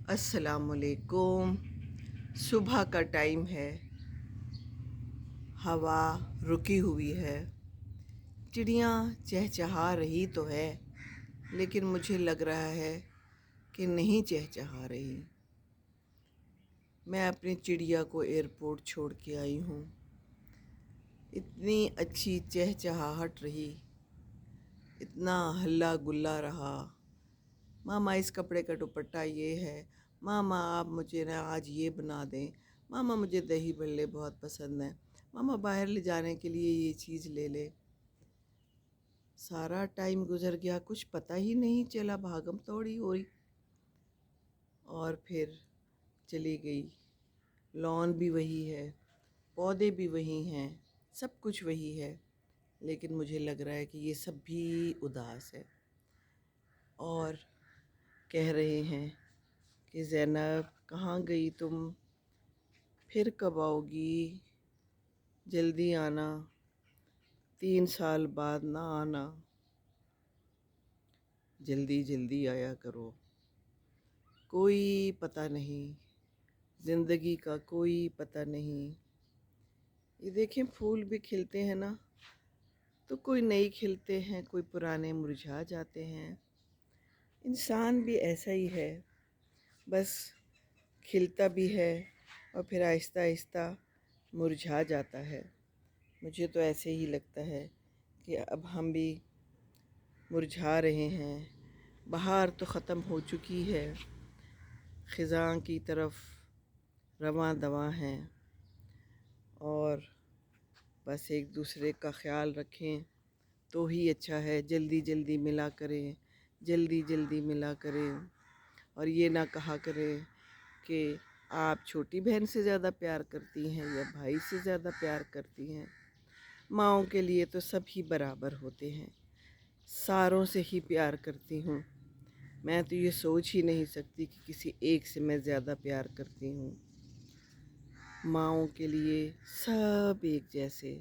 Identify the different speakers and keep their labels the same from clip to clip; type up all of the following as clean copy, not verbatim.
Speaker 1: अस्सलाम वालेकुम। सुबह का टाइम है, हवा रुकी हुई है, चिड़ियाँ चहचहा रही तो है, लेकिन मुझे लग रहा है कि नहीं चहचहा रही। मैं अपनी चिड़िया को एयरपोर्ट छोड़ के आई हूँ। इतनी अच्छी चहचहाहट रही, इतना हल्ला गुल्ला रहा। मामा इस कपड़े का दुपट्टा ये है, मामा आप मुझे ना आज ये बना दें, मामा मुझे दही बल्ले बहुत पसंद है, मामा बाहर ले जाने के लिए ये चीज़ ले ले। सारा टाइम गुजर गया, कुछ पता ही नहीं चला, भागम दौड़ी हो रही और फिर चली गई। लॉन भी वही है, पौधे भी वही हैं, सब कुछ वही है, लेकिन मुझे लग रहा है कि ये सब भी उदास है और कह रहे हैं कि ज़ैनब कहाँ गई तुम, फिर कब आओगी, जल्दी आना, 3 साल बाद ना आना, जल्दी जल्दी आया करो। कोई पता नहीं, ज़िंदगी का कोई पता नहीं। ये देखें फूल भी खिलते हैं ना, तो कोई नए खिलते हैं, कोई पुराने मुरझा जाते हैं। इंसान भी ऐसा ही है, बस खिलता भी है और फिर आहिस्ता आहिस्ता मुरझा जाता है। मुझे तो ऐसे ही लगता है कि अब हम भी मुरझा रहे हैं। बहार तो ख़त्म हो चुकी है, ख़िज़ां की तरफ रवां दवां हैं और बस एक दूसरे का ख़्याल रखें तो ही अच्छा है। जल्दी जल्दी मिला करें, जल्दी जल्दी मिला करें और ये ना कहा करें कि आप छोटी बहन से ज़्यादा प्यार करती हैं या भाई से ज़्यादा प्यार करती हैं। माँओं के लिए तो सभी बराबर होते हैं, सारों से ही प्यार करती हूँ। मैं तो ये सोच ही नहीं सकती कि किसी एक से मैं ज़्यादा प्यार करती हूँ। माँओं के लिए सब एक जैसे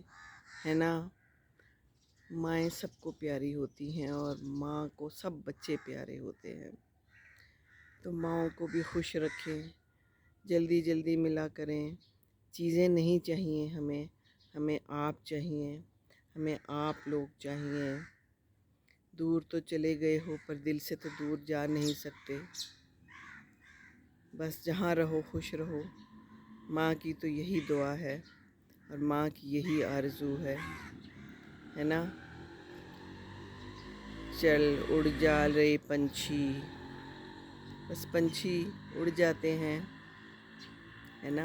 Speaker 1: है ना। माएँ सबको प्यारी होती हैं और माँ को सब बच्चे प्यारे होते हैं। तो माँओं को भी खुश रखें, जल्दी जल्दी मिला करें। चीज़ें नहीं चाहिए हमें, हमें आप चाहिए, हमें आप लोग चाहिए। दूर तो चले गए हो पर दिल से तो दूर जा नहीं सकते। बस जहाँ रहो खुश रहो। माँ की तो यही दुआ है और माँ की यही आरज़ू है ना। चल उड़ जा रे पंछी, बस पंछी उड़ जाते हैं, है ना।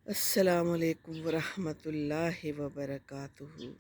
Speaker 1: अस्सलाम वालेकुम वरहमतुल्लाहि वबरकातुहू।